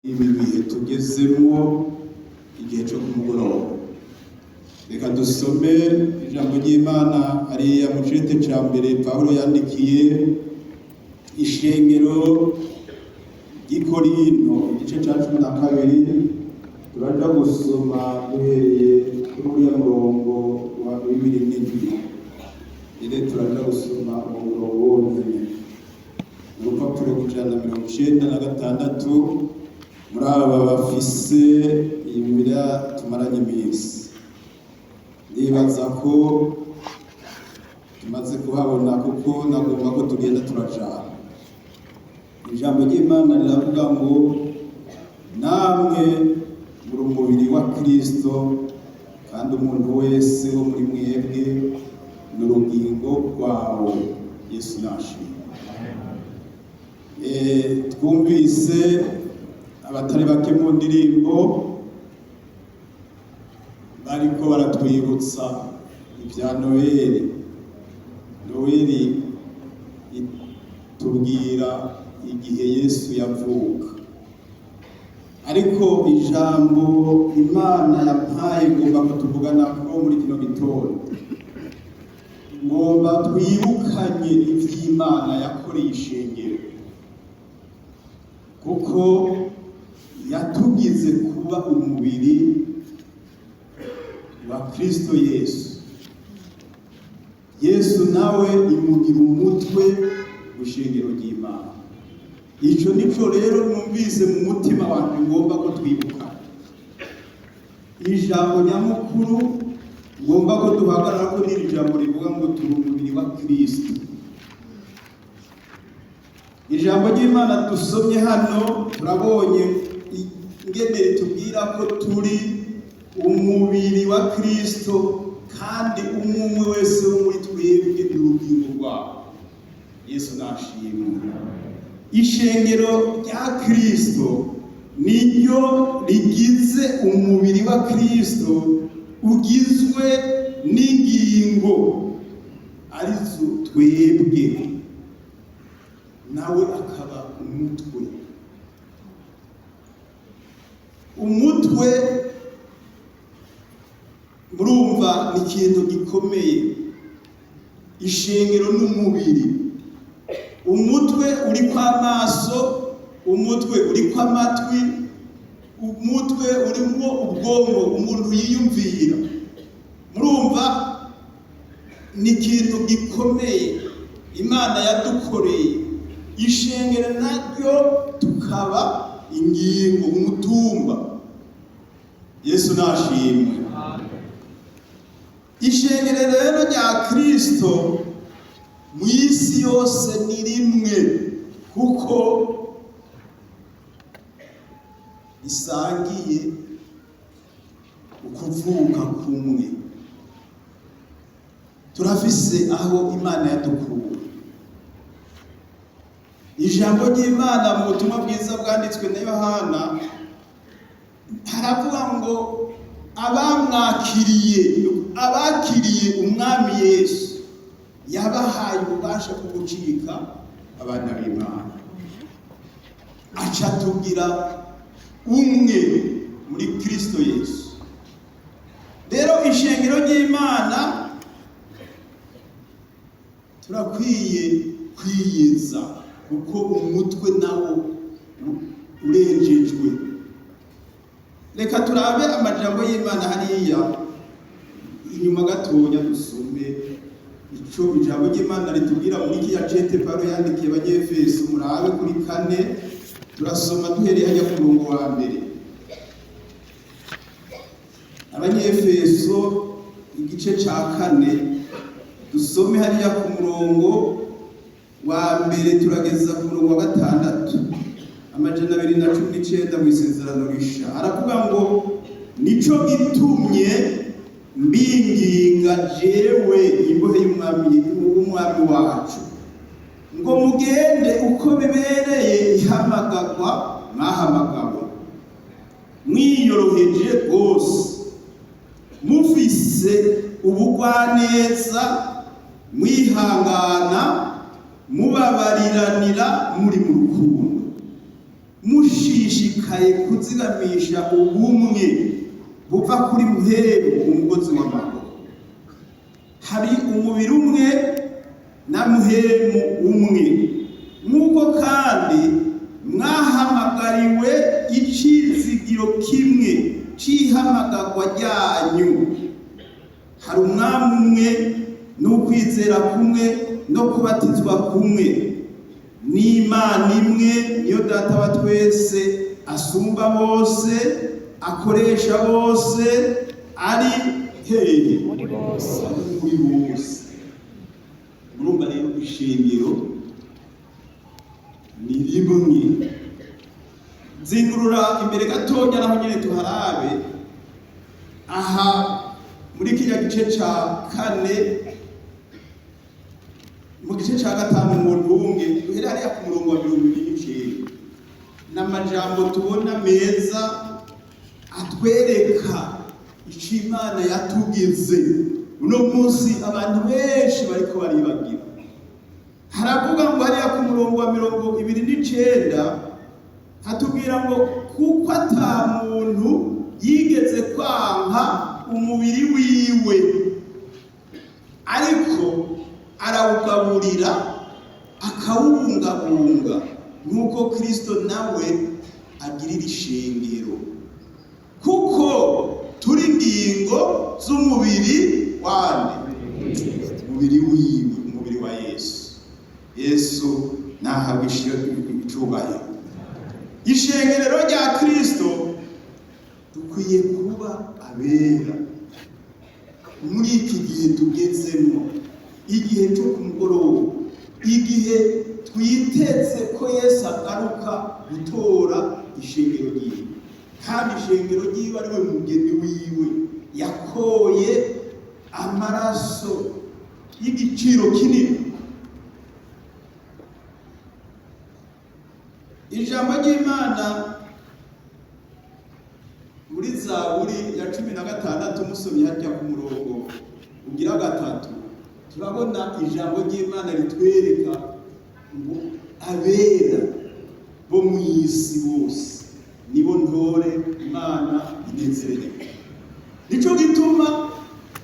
ibi bihe tugezemo igihe cyo kumugoroba. Reka dusome ijambo ry'Imana ariya mu cete ca mbere Pawulo yandikiye ishengero ry'Ikorinto igice ca 12. Turaja gusoma duhereye kuri uriya murongo wa 27. Turaja gusoma umurongo wonyene urupapuro rw'196 muri aba bafise ibira tumaranye iminsi. Nibaza ko tumaze kuhabona kuko nagomba ko tugenda turajana. Ijambo ry'Imana riravuga ngo namwe muri umubiri wa Kristo kandi umuntu wese wo muri mwebwe n'urugingo rwawe. Yesu nashimwe. Twumvise abatari bake mu ndirimbo bariko baratwibutsa ibya Noheli. Noheli itubwira igihe Yesu yavuka, ariko ijambo Imana yampaye ngomba kutuvugana ko muri kino gitondo, ngomba twibukanye ivy'Imana yakoreye ishengero, kuko yatugize kuba umubiri wa Kristo Yesu. Yesu nawe imugira umutwe w'ishengero ry'Imana. Ico nico rero numvise mu mutima wanjye ngomba ko twibuka. Ijambo nyamukuru ngomba ko duhagarara ko n'iri jambo rivuga ngo turi umubiri wa Kristo. Ijambo ry'Imana dusomye hano turabonye ingene ritubwira ko turi umubiri wa Kristo kandi umwe wese wo muri twebwe n'urugingo rwawe. Yesu nashimwe. Ishengero rya Kristo niryo rigize umubiri wa Kristo ugizwe n'ingingo arizo twebwe, nawe akaba umutwe. Umutwe murumva ni ikintu gikomeye. Ishengero n'umubiri. Umutwe uri kw'amaso, umutwe uri kw'amatwi, umutwe urimo ubwonko umuntu yiyumvira. Murumva ni ikintu gikomeye Imana yadukoreye. Ishengero naryo tukaba ingingo, umutumba. Yesu nashimwe. Ishengero rero rya Kristo mu isi yose ni rimwe, kuko isangiye ukuvuka kumwe. Turafise aho Imana yadukuye. Ijambo ry'Imana mu butumwa bwiza bwanditswe na Yohana haravuga ngo abakiriye umwami Yesu yabahaye ububasha bwo gucika abana b'Imana. Aca tugira umwe muri Kristo Yesu. Rero ishengero ry'Imana turakwiye kwiyeza, kuko umutwe nawo urejejwe. Reka turabe amajambo y'Imana hariya inyuma gatonya dusome ico ijambo ry'Imana ritubwira muri kiya cete Pawulo yandikiye Abanyefeso. Murabe kuri 4 turasoma duhereye hajya ku murongo wa 1. Abanyefeso igice ca 4 dusome hariya ku murongo wa 1 turageza ku murongo wa 6. Amajana 219 mu isezerano risha aravuga ngo nico gitumye mbinginga jewe imbohe y'umwami wacu ngo mugende uko bibereye ihamagagwa mwahamagawe, mwiyoroheje rwose, mufise ubugwaneza, mwihangana, mubabariranira muri mu rukundo, mushishikara dushishikaye kuzigamisha ubumwe buva kuri muheru umugozi w'amahoro. Hari umubiri umwe na muhemu umwe, nk'uko kandi mwahamagariwe icizigiro kimwe c'ihamagarwa ryanyu. Hari umwami umwe n'ukwizera kumwe no kubatizwa kumwe, n'Imana imwe niyo Data wa twese, asumba bose, akoresha bose, ari hehe muri bose. Murumva rero ishingiro ni rimwe. Zingurura imbere gatonya naho nyene tuharabe aha muri kiriya gice ca kane, mu gice ca gatanu mu ntunge duhera hariya ku murongo wa 29 n'amajambo tubona meza atwereka ico Imana yatugize. Uno munsi abantu benshi bariko baribagira. Haravuga ngo hariya ku murongo wa 29 hatubwira ngo kuko ata muntu yigeze kwanka umubiri wiwe, ariko arawugaburira akawubungabunga nk'uko Kristo nawe agirira ishengero, kuko turi ingingo z'umubiri wande, umubiri wiwe, umubiri wa Yesu nahabwa icubahiro. Ishengerero rya Kristo dukwiye kuba abera muri iki gihe tugezemo, igihe cyo ku mugoroba, igihe twiteze ko Yesu agaruka gutora ishengero ryiwe, kandi ishengero ryiwe ari we mugeni wiwe yakoye amaraso y'igiciro kinini. Ijambo ry'Imana muri Zaburi ya 16 musomye harya ku murongo ugira 3 turabona ijambo ry'Imana ritwereka ngo abera bo mu isi bose nibo ntore Imana inezererwa. Nico gituma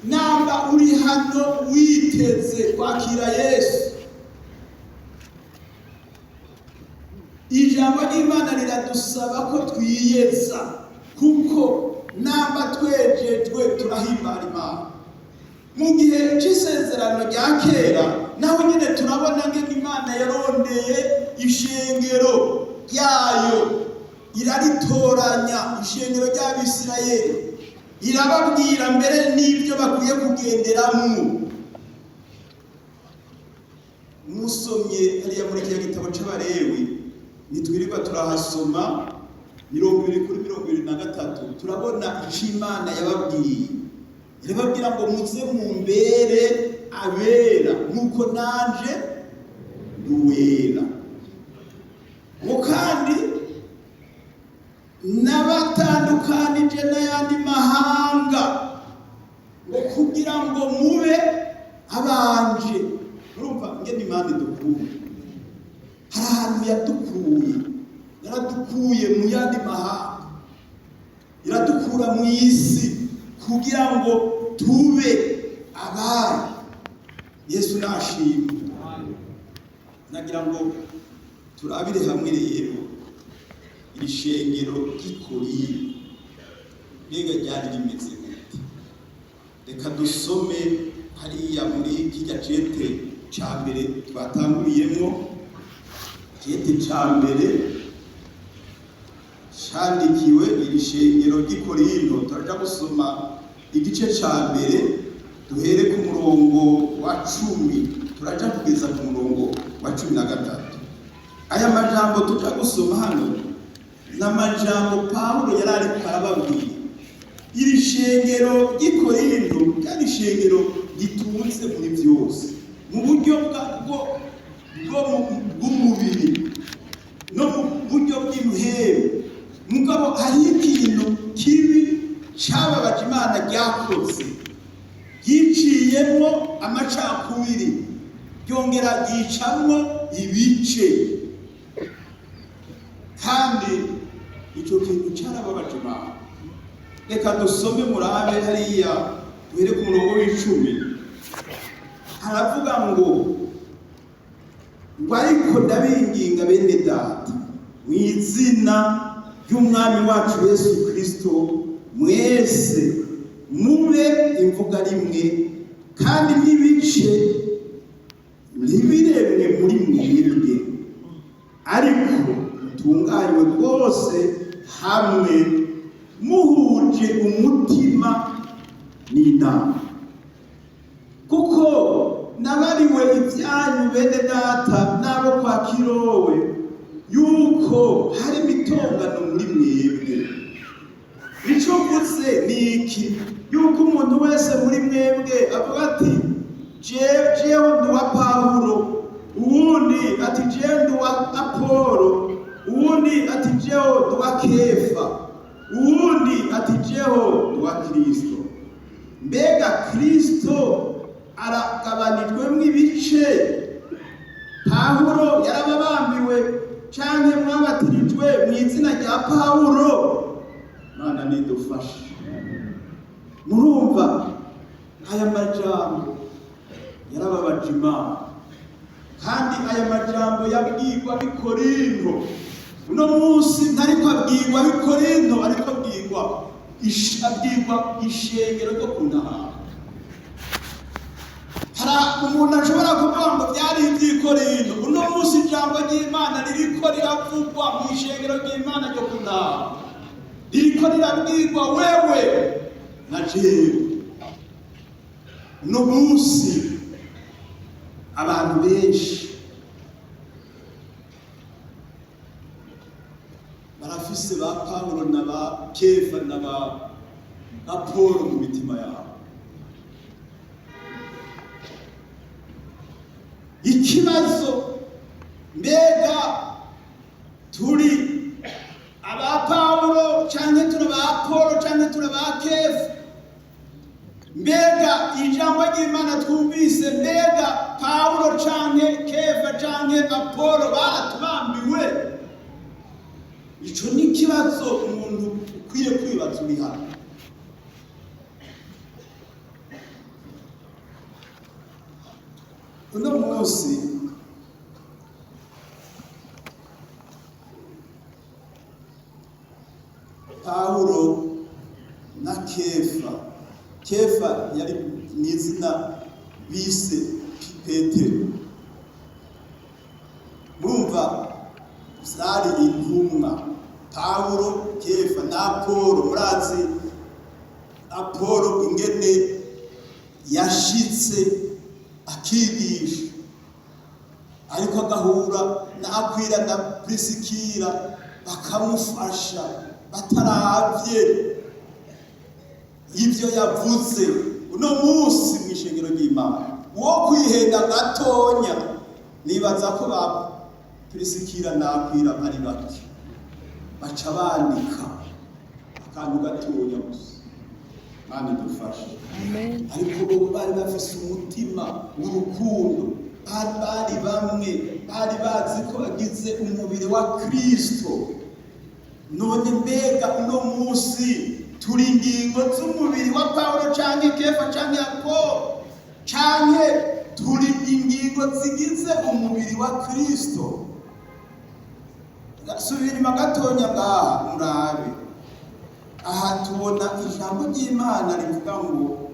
namba uri hano witeze kwakira Yesu, ijambo ry'Imana riradusaba ko twiyeza, kuko namba twejejwe turahimbara Imana. Mu gihe c'isezerano rya kera naho nyine turabona ngene Imana yarondeye ishengero ryayo, iraritoranya ishengero ry'Abisirayeli, irababwira mbere n'ibyo bakwiye kugenderamwo. Musomye hariya muri kiriya gitabo c'Abalewi, nitwirirwa turahasoma 20-23 turabona ico Imana yababwiye. Irababwira ngo muze mumbere abera nk'uko nanje nduwera, ngo kandi n'abatandukanije n'ayandi mahanga, ngo kugira ngo mube abanje. Urumva ngene Imana idukunda, hari ahantu yaradukuye mu yandi mahanga, iradukura mu isi kugira ngo tube abari. Yesu nashimwe. Nagira ngo turabire hamwe rero iri shengero ry'Ikorinto mbega ryari rimeze gute. Reka dusome hariya muri kirya cete ca mbere twatanguriyemo, cete ca mbere candikiwe iri shengero ry'Ikorinto. Turaja gusoma igice ca mbere duhere ku murongo wa 10 turaja kugeza ku murongo wa 13. Aya majambo tuja gusoma hano n'amajambo Pawulo yari ariko arababwira. Iri shengero ry'Ikorinto kandi ishengero gitunze muri byose, mu buryo bw'umubiri no mu buryo bw'imihero. Mugabo hari ikintu kibi cababaje Imana ryakoze, yiciyemo amacakubiri, ryongera ryicamwo ibice. Kandi icyo kintu cyarababaje Imana. Reka dusome murabe hariya duhere ku murongo w'10. Haravuga ngo ariko ndabinginga bene data mu izina ry'umwami wacu Yesu Kristo, mwese mube imvuga rimwe kandi n'ibice ntibiremwe muri mwebwe, ariko mutunganywe rwose hamwe muhuje umutima n'inama, kuko nabariwe ibyanyu bene data n'abo kwa Kirowe yuko hari imitongano muri mwebwe. Icyo mvuze ni iki? Yuko umuntu wese muri mwebwe avuga ati jewe ndi wa Pawulo, uwundi ati jewe ndi wa Apolo, uwundi ati jewe ndi wa Kefa, uwundi ati jewe ndi wa Kristo. Mbega Kristo aragabanijwemo ibice? Pawulo yarababambiwe canke mwabatirijwe mu izina rya Pawulo? Mana nidufashe. Murumva aya majambo yarababaje Imana, kandi aya majambo yabwirwa b'i Korinto. Uno munsi ntariko abwirwa b'i Korinto, ariko abwirwa ishengero ryo kunahana. Hari umuntu ashobora kuvuga ngo byari iby'i Korinto. Uno munsi ijambo ry'Imana ririko riravugwa mu ishengero ry'Imana ryo kunahana, ririko rirabwirwa wewe na jewe. Uno munsi abantu benshi barafise ba Pawulo na ba Kefa na ba Apolo mu mitima yabo. Ikibazo, mbega turi aba Pawulo canke turi aba Apolo canke turi aba Kefa? Mbega ijambo ry'Imana twumvise, mbega Pawulo canke Kefa canke Apolo baratubambiwe? Ico ni ikibazo umuntu ukwiye kwibaza uri hano. Uno munsi Pawulo na Kefa yari n'izina bise Petero. Murumva zari intumwa, Pawulo, Kefa na Apolo. Murazi Apolo ingene yashitse akigisha, ariko agahura na Akwila na Prisikila bakamufasha bataravye ibyo yavuze. Uno munsi mu ishengero ry'Imana uwo kwihenda gatonya, nibaza ko ba Prisikila na Akwila bari bake, baca bandika akantu gatonya gusa. Mana dufashe. Amen. Ariko bo bari bafise umutima w'urukundo, bari bamwe, bari bazi ko bagize umubiri wa Kristo. None mbega uno munsi turi ingingo z'umubiri wa Pawulo canke Kefa canke Apolo, canke turi ingingo zigize umubiri wa Kristo? Subira inyuma gatonya ngaha murabe. Aha tubona ijambo ry'Imana rivuga ngo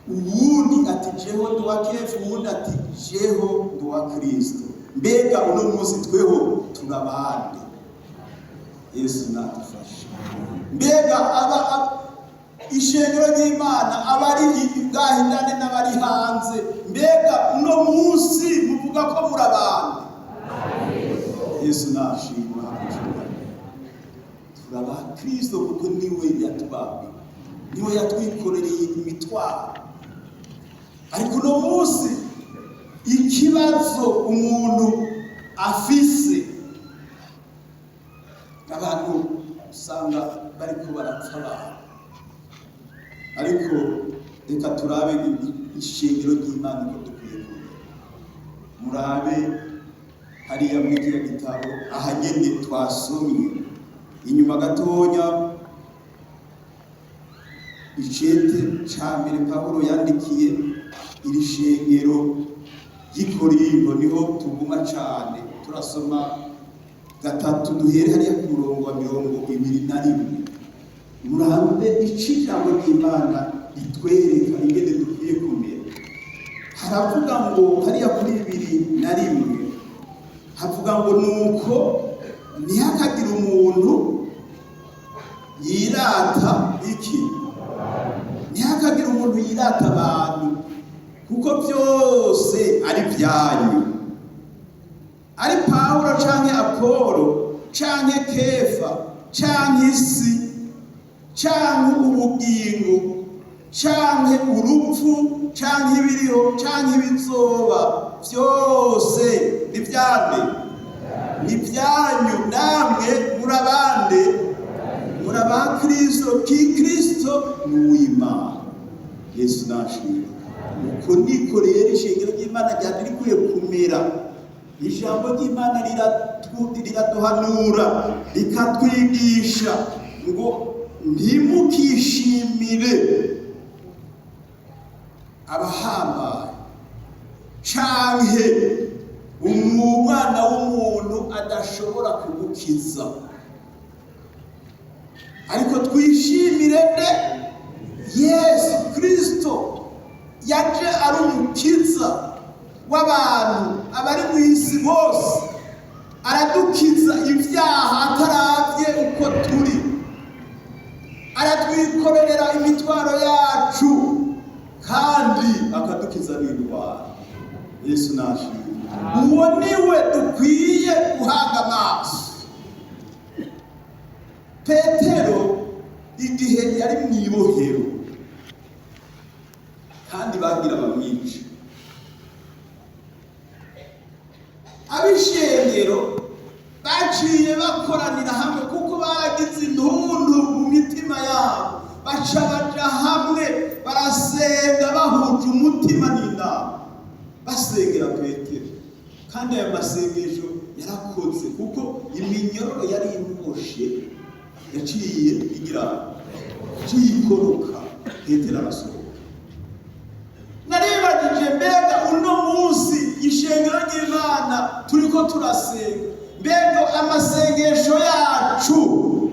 uwundi ati jeho ndi wa Kefa, uwundi ati jeho ndi wa Kristo. Mbega uno munsi tweho turabande? Yesu natufashe. Mbega ishengero ry'Imana abari bwahindane n'abari hanze, mbega uno munsi muvuga ko murabande? Yesu nashimwe. Turaba Kristo kuko niwe yatubambiwe, niwe yatwikorereye imitwaro. Ariko uno munsi ikibazo umuntu afise, abantu usanga bariko barapfa abantu. Ariko reka turabe ishengero ry'Imana ko dukwiye kumenya. Murabe hariya muri kiriya gitabo aha nyene twasomye, inyuma gatonya icete ca mbere Pawulo yandikiye iri shengero y'Ikorinto niho tuguma cane turasoma gatatu duhere hariya ku murongo wa 21 murambe ijambo ry'Imana ritwereka ingene dukwiye kumera. Haravuga ngo hariya kuri 21 havuga ngo nuko ntihakagira umuntu yirata iki, ntihakagira umuntu yirata abantu kuko byose ari byanyu, ari Pawulo canke Apolo canke Kefa canke isi canke ubugingo canke urupfu canke ibiriho canke ibizoba, byose ni byanyu, ni byanyu, namwe murabande, muraba Kristo, ki Kristo n'uw'Imana. Yesu nashimwe. Uko niko rero ishengero ry'Imana ryari rikwiye kumera. Ijambo ry'Imana riraduhanura rikatwigisha ngo ntimukishimire abahambaye canke umwana w'umuntu adashobora kugukiza, ariko twishimire Yesu Kristo yaje ari umukiza w'abantu abari mu isi bose, aradukiza ibyaha ataravye uko turi, aratwikorera imitwaro yacu kandi akadukiza n'indwara. Yesu nashimwe. Uwo niwe dukwiye guhaga amaso. Petero igihe yari mu ibohero kandi bagira bamwica, abishengero baciye bakoranira hamwe kuko baragize intuntu mu mitima yabo, baca baja hamwe barasenga bahuje umutima n'inama basengera Petero, kandi ayo masengesho yarakoze kuko iminyororo yari imoshe yaciye ikoroka, Petero arasohoka. Naribajije mbega uno munsi ishengero ry'Imana turiko turasenga, mbega amasengesho yacu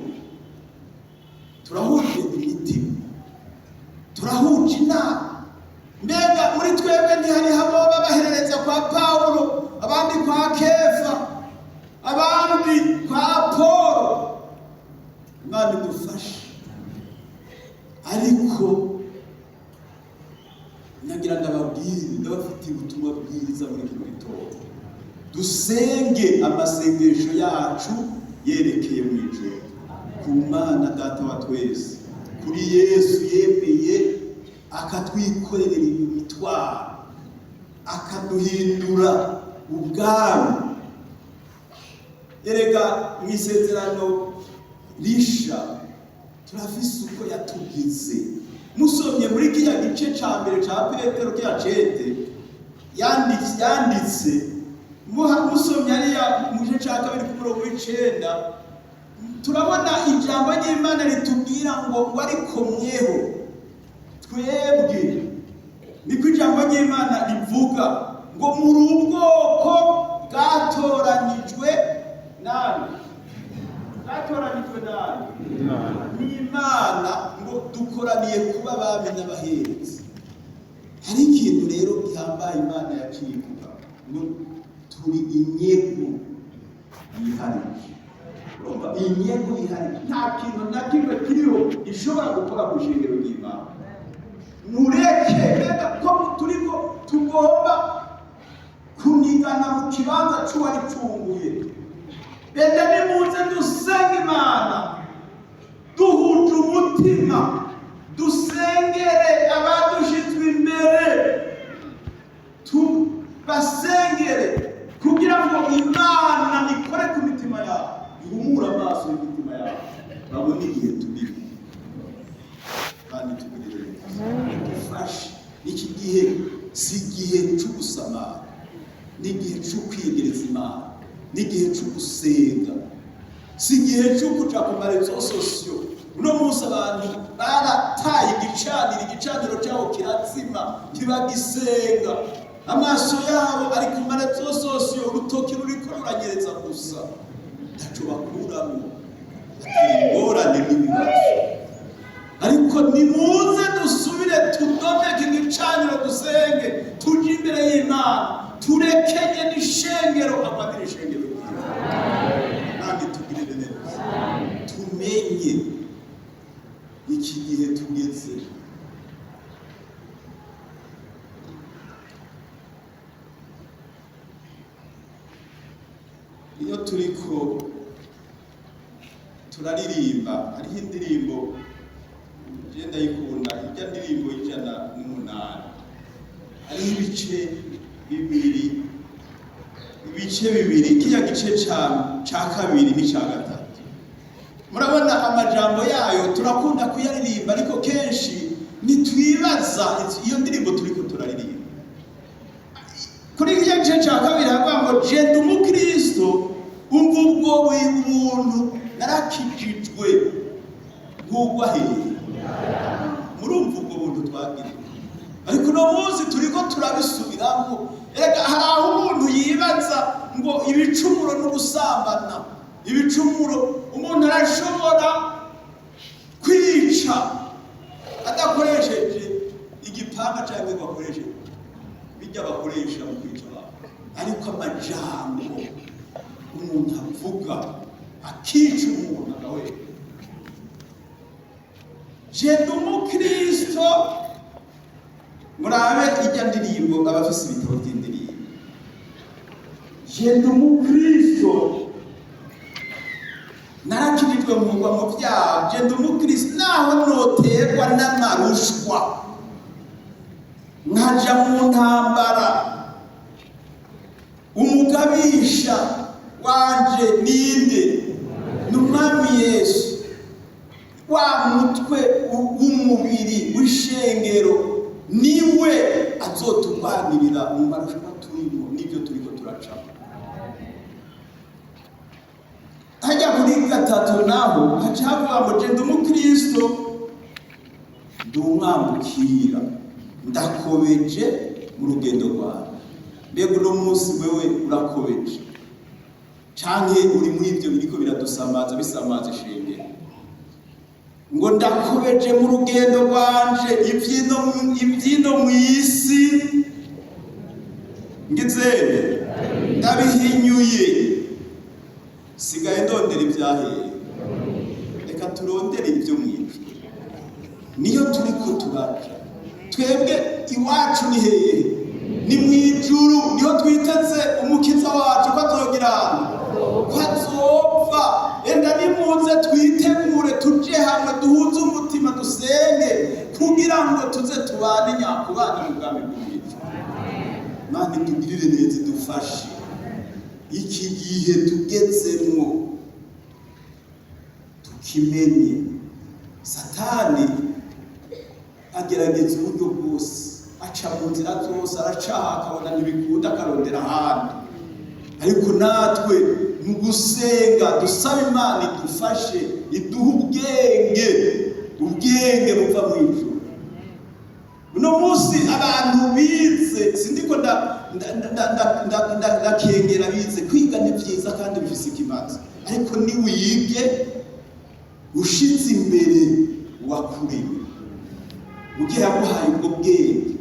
turahuje imitima, turahuje inama, mbega muri twebwe ntihari habo babaherereza kwa Pawulo, abandi kwa Kefa, abandi kwa Apolo. Imana idufashe. Ariko nagira ndabafitiye ubutumwa bwiza muri kino gitondo, dusenge amasengesho yacu yerekeye mu ijuru ku Mana Data wa twese, kuri Yesu yemeye akatwikorera imitwaro akaduhindura ubwami. Erega mu isezerano risha turafise uko yatugize. Musomye muri kiya gice ca mbere ca Petero kiya cete yanditse musomye ariya mu gice ca kabiri ku murongo w'icenda, turabona ijambo ry'Imana ritubwira ngo ariko mweho twebwe, niko ijambo ry'Imana rivuga ngo muri ubwoko bwatoranijwe nani, bwatoranijwe nani n'Imana, ngo dukoraniye kuba abami n'abaherezi. Hari ikintu rero gihambaye Imana yacivuga ngo turi inyego yiharije. Urumva inyego yiharije, nta kintu na kimwe kiriho gishobora gukora ku ishengero ry'Imana. Mureke mbega ko turiko tugomba kunigana mu kibanza c'uwari cunguye. Bende nimuze dusenga Imana duhuje umutima, dusengere abadushizwe imbere, tubasengere kugira ngo Imana ikore ku mitima yabo, ihumure amaso y'imitima yabo, babone igihe turimo kandi tugirire dufashe. Iki gihe si igihe cyo gusamara, ni igihe cyo kwiyegereza Imana, ni igihe cyo gusenga. si igihe cyo kuja ku marezo sosiyo. Uno munsi abantu barataye igicaniro cyabo kirazima, ntibagisenga. Amaso yabo ari ku marezo sosiyo, urutoki ruriko ruranyereza gusa, ntaco bakuramo. Ingorane n'ibibazo. Ariko nimuze dusubire tudomeke igicaniro, dusenge, tuje imbere y'Imana, turekenye n'ishengero, amadira ishengero. Nandi tugirire neza, tumenye iki gihe tugeze. Iyo turiko turaririmba, hariho indirimbo je ndayikunda, ijya ndirimbo y'Ijana n'Umunani, hariho ibice bibiri, kiriya gice ca kabiri n'icya gatatu. Murabona amajambo yayo turakunda kuyaririmba, ariko kenshi nitwibaza iyo ndirimbo turiko turaririmba. Kuri kiriya gice ca kabiri havuga ngo je ndi umukristo, umva ubwo buntu narakijijwe nk'ugwa hehe. Murumva ubwo buntu twagira. Ariko uno munsi turiko turabisubiramo. Erega hari aho umuntu yibaza ngo ibicumuro n'ugusambana, ibicumuro umuntu arashobora kwica adakoresheje igipanga cyangwa ngo akoresheje bijya bakoresha mu kwica abantu. Ariko amajambo umuntu avuga akica umuntu nawe. Je ndi umukristo. Murabe ijya ndirimbo, abafise ibitabo by'indirimbo. Je ndi umukristo, narakijijwe mu byaha. Je ndi umukristo naho noterwa n'amarushwa, nkaja mu ntambara. Umugabisha wanje ninde? N'Umwami Yesu. Wa mutwe w'umubiri w'ishengero niwe azotubanirira mu marushanwa turimo, n'ibyo turiko turacamo. Hajya kuri gatatu naho haca havuga ngo je ndi umukristo, ndi umwambukira, ndakobeje mu rugendo rwawe. Mbega uno munsi wewe urakobeje canke uri muri ibyo biriko biradusamaza, bisamaza ishengero? Ngo ndakobeje mu rugendo rwanje, ivyino mu isi ngizere ndabihinyuye, sigaye ndondera ivyahera. Reka turondere ibyo mw'ijuru, niyo turiko turaja. Twebwe iwacu ni hehe? Ni mw'ijuru. Niho twiteze umukiza wacu ko azogira ko azopfa. Enda nimuze twitegure, tuje hamwe, duhuze umutima, dusenge kugira ngo tuze tubane nyakubana mu bwami bw'ijuru. Mana itugirire neza, idufashe. Iki gihe tugezemwo tukimenye. Satani agerageza uburyo bwose, aca mu nzira zose, aracaha akabona ntibikunda, akarondera ahandi. Ariko natwe mu gusenga dusaba Imana idufashe, iduhe ubwenge buva mu ijuru. Uno munsi abantu bize, sindiko ndakengera bize, kwiga ni byiza kandi bifise ikimazi, ariko ni wige ushize imbere wakuriwe, ugiye yaguhaye ubwo bwenge.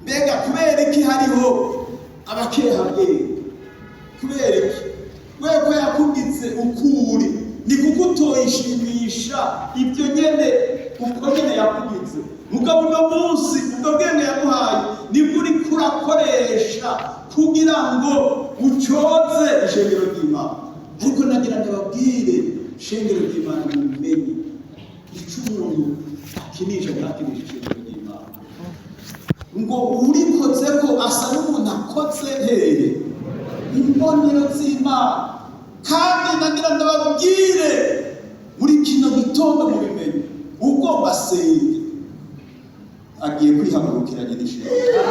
Mbega kubera iki hariho abakeha bwenge? Kubera iki? Weko yakugize ukuri, ni kuko utoyishimisha ibyo nyene uko nyene yakugize. Mugabo uno munsi ubwo bwenge yaguhaye nibwo uri kurakoresha kugira ngo ucoze ishengero ry'Imana. Ariko nagira ndababwire, ishengero ry'Imana mumenye ico umuntu akinisha ntakinisha ishengero ry'Imana. Ngo urikoze ko asa n'umuntu akoze hehe? Imbonero z'Imana. Kandi nagira ndababwire muri kino gitondo mu bimenye, ugomba senge agiye kwihagurukiranya n'ishengero.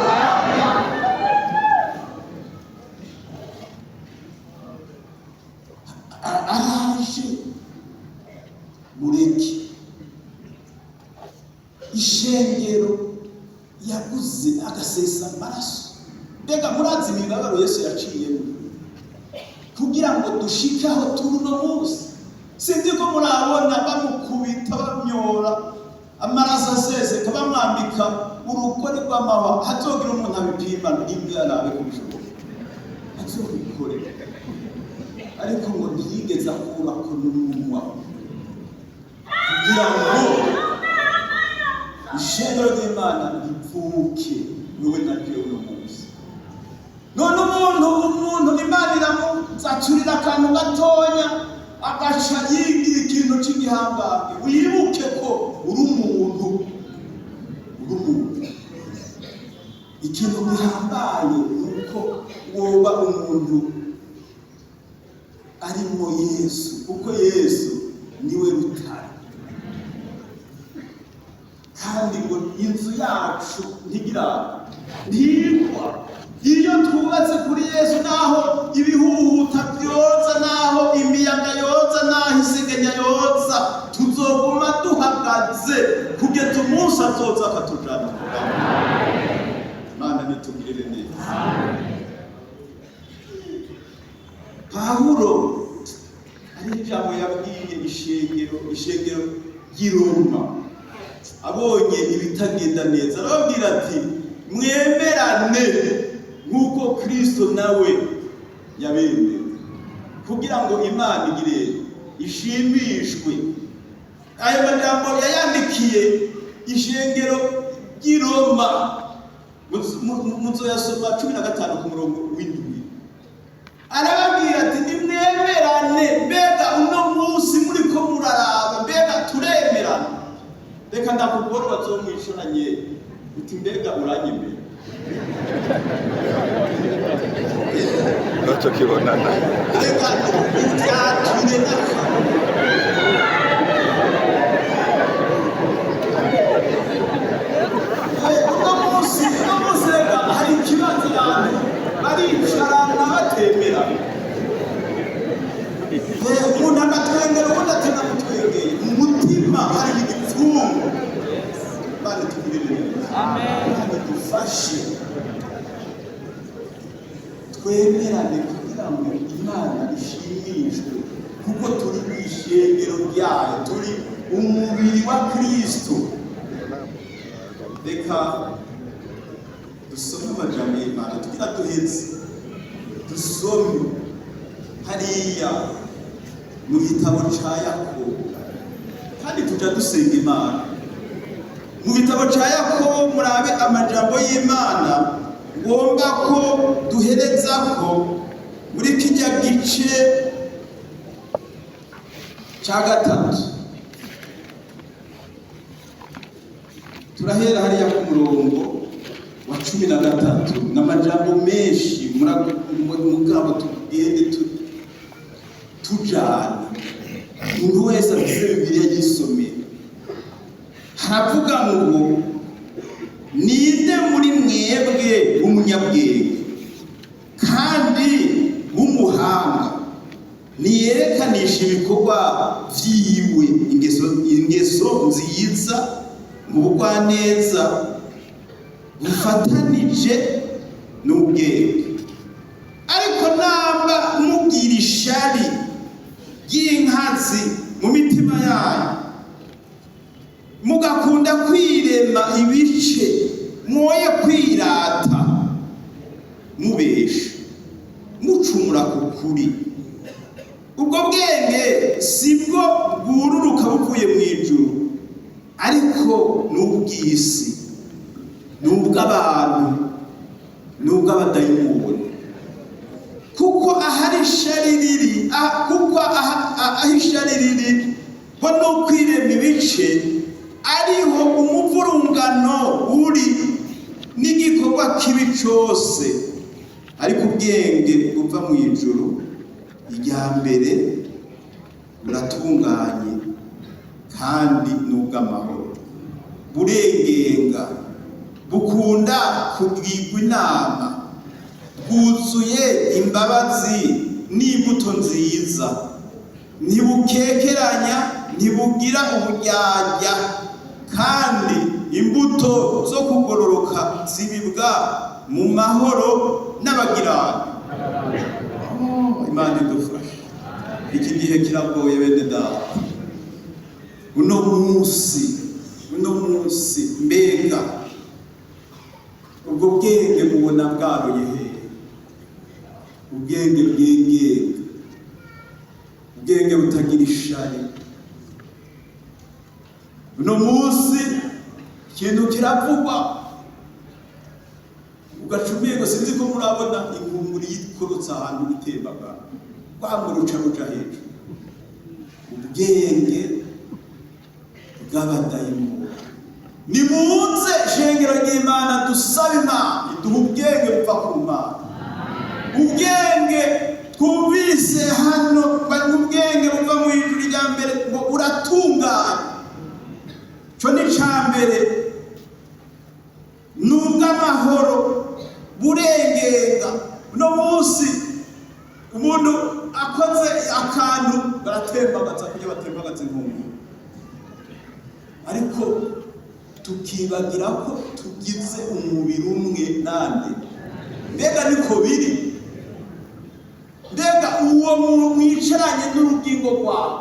iki? Ishengero yaguze agasesa amaraso. Mbega murazi imibabaro Yesu yaciyemo kugira ngo dushike aho turi uno munsi? Sinzi ko murabona bamukubita bamyora amaraso aseseka bamwambika urukore rw'amahwa, hazogira umuntu abipima n'imwe arabe kubishoboka azobikore, ariko ngo ntiyigeze akurako n'umunwa kugira ngo ishengero ry'Imana ripfuke niwe naryo uno munsi. None umuntu Imana iramuzaturira akantu gatonya agaca yigira ikintu cy'igihangange. Wibuke ko uri umuntu, ikintu gihambaye nuko woba umuntu arimo Yesu, kuko Yesu niwe rutare. Kandi ngo inzu yacu ntigwa iyo twubatse kuri Yesu, naho ibihuhuta byoza, naho imiyaga yoza, naho isegenya yoza, tuzoguma duhagaze kugeza umunsi azoza akatujana. Imana nitugirire neza. Pawulo ari ijambo yabwiye ishengero ry'i Roma, abonye ibitagenda neza arababwira ati mwemerane nk'uko Kristo nawe yabemeye, kugira ngo Imana igire ishimishwe. Ayo majambo yayandikiye ishengero ry'i Roma, muzoyasoma 15 ku murongo w'indwi. Arababwira ati nimwemerane, mbega uno munsi muriko muraraba, mbega turemerana? Reka ndakubwira bazomwishoranye uti mbega uranyemera? Ntacyo kibonana. Reka utyatire uno munsi reka hari ikibazo abantu baricarana batemera. Umuntu agatwengera ubundi atanamutwengeye, mu mutima hari igipfungu. Bari tugirire neza, dufashe twemerane kugira ngo Imana ishimishwe, kuko turi mu ishengero ryayo, turi umubiri wa Kristo. Reka dusome amajambo y'Imana tugira duheze, dusome hariya mu gitabo ca Yakobo, kandi tuja dusenga Imana mu gitabo ca Yakobo. Murabe amajambo y'Imana ngomba ko duherezako muri kijya gice ca 3. Turahera hariya ku murongo wa 13 n'amajambo menshi mugabo tugende tujana. Umuntu wese afise Bibiliya yisomera. Haravuga ngo ninde muri mwebwe w'umunyabwenge kandi w'umuhanga niyerekanisha ibikorwa vyiwe, ingeso nziza mu bugwaneza bufatanije n'ubwenge. Ariko namba mubwira ishari ry'inkazi mu mitima yayo, mugakunda kwirema ibice, mwoye kwirata, mubesha, mucumura ku kuri. Ubwo bwenge sibwo bwururuka buvuye mu ijuru, ariko n'ubw'isi, n'ubw'abantu, n'ubw'abadayimoni. Kuko ahari ishari riri, aho ishari riri ho no kwirema ibice, ariho umuvurungano uri n'igikorwa kibi cyose. Ariko ubwenge buva mu ijuru, irya mbere buratunganye kandi n'ubw'amahoro, burengenga, bukunda kubwirwa inama, bwuzuye imbabazi n'imbuto nziza, ntibukekeranya ntibugira uburyarya, kandi imbuto zo kugororoka zibibwa mu mahoro n'abagirana. Imana idufashe. Iki gihe kiragoye bene data. Uno munsi mbega ubwo bwenge mubona bwaroye hehe? Ubwenge bw'ingenga, ubwenge butagira ishari. Uno munsi ikintu kiravugwa ugacumiye ngo sinzi ko murabona ingunguru yikorotse ahantu itembaga rwamuruca ruca hejuru. Ubwenge bw'abadayimoni. Nimuze shengero ry'Imana dusaba Imana iduha ubwenge buva ku Mana. Ubwenge twumvise hano bari ubwenge buva mu ijuru rya mbere ngo uratunganye. Cyo ni cyambere n'ubw'amahoro burengenga. Uno munsi umuntu akoze akantu baratembagaza kugira batembagaze inkungu, ariko tukibagira ko tugize umubiri umwe nande. Mbega niko biri? Mbega uwo muntu mwicaranye n'urugingo rwawe,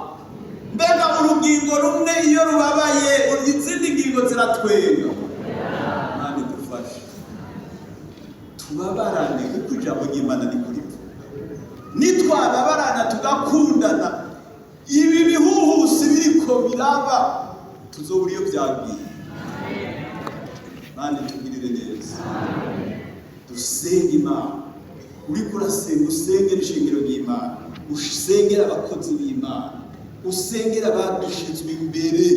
mbega urugingo rumwe iyo rubabaye izindi ngingo ziratwenga. Imana idufashe tubabarane, kuko ijambo ry'Imana ni kuri twe. Nitwababarana tugakundana, ibi bihuhusi biriko biraba tuzobura iyo byagiye. Imana itugirire neza. Dusenge Imana. Uriko urasenga, usengera ishingiro ry'Imana, usengera abakozi b'Imana, usengera abadushizwe imbere.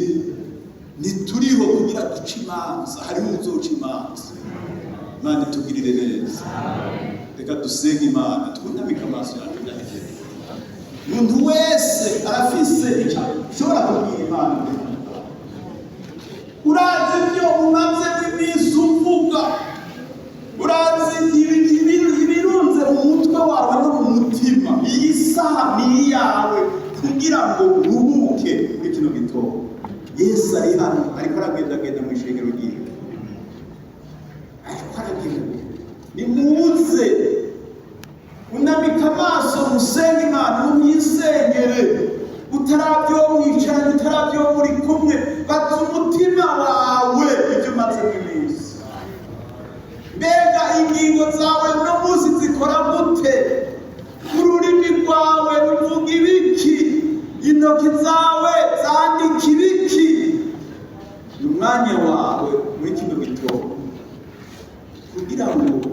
Nituriho kugira duce imanza, hariho uzoca imanza. Imana itugirire neza. Reka dusenge Imana, twunamike amaso yacu ndahije. Umuntu wese arafise icyo ushobora kubwira Imana. Urazi ibyo umaze iminsi uvuga, urazi ibirunze mu mutwe wawe no mu mutima. Iyi saha ni iyawe kugira ngo uruhuke muri kino gitondo. Yesu ari hano, ariko aragendagenda mu ishengero ryiwe. Ariko aragenda. Nimuze unamika amaso, musenge Imana, muyisengere. Utarabyo wicaranye, utarabyo muri kumwe, baza umutima wawe ibyo umaze iminsi. Mbega ingingo zawe no munsi zikora gute? Ururimi rwawe ruvuga ibiki? Intoki zawe zandika ibiki? Umwanya wawe muri kino gitondo kugira ngo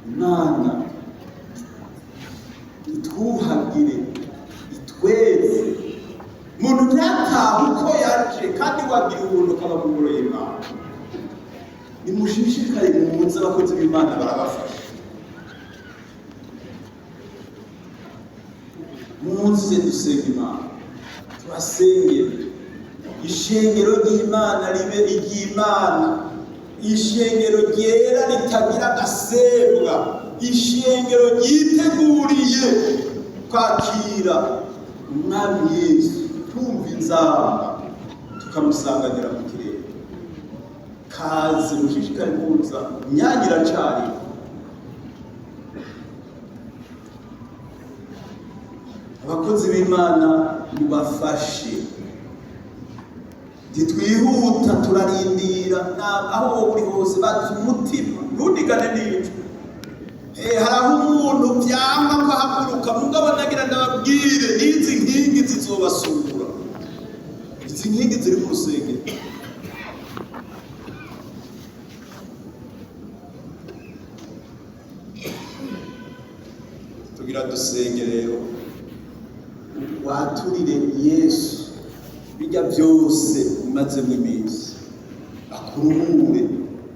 Imana itwuhagire, itweze. Umuntu ntataha uko yaje, kandi wagira ubuntu ukaba mu ngoro y'Imana. Nimushishikare muze, abakozi b'Imana barabafasha. Muze dusenge Imana, tubasengere. Ishengero ry'Imana ribe iry'Imana, ishengero ryera ritagira agasembwa, ishengero ryiteguriye kwakira Umwami Yesu, twumva inzamba tukamusanganira mu kirere. Kaze mushishikare muza, imyanya iracari. Abakozi b'Imana mubafashe. Ntitwihuta, turarindira. Aho wowe uri hose baza umutima, ntudigane n'icyo. Haraho umuntu byanga ko ahaguruka, mugabo nagira ndababwire, n'izi nkingi zizobasura. Izi nkingi ziri mu rusengero. Tugira dusenge rero, waturire Yesu bijya byose umazemo iminsi, akuruhure.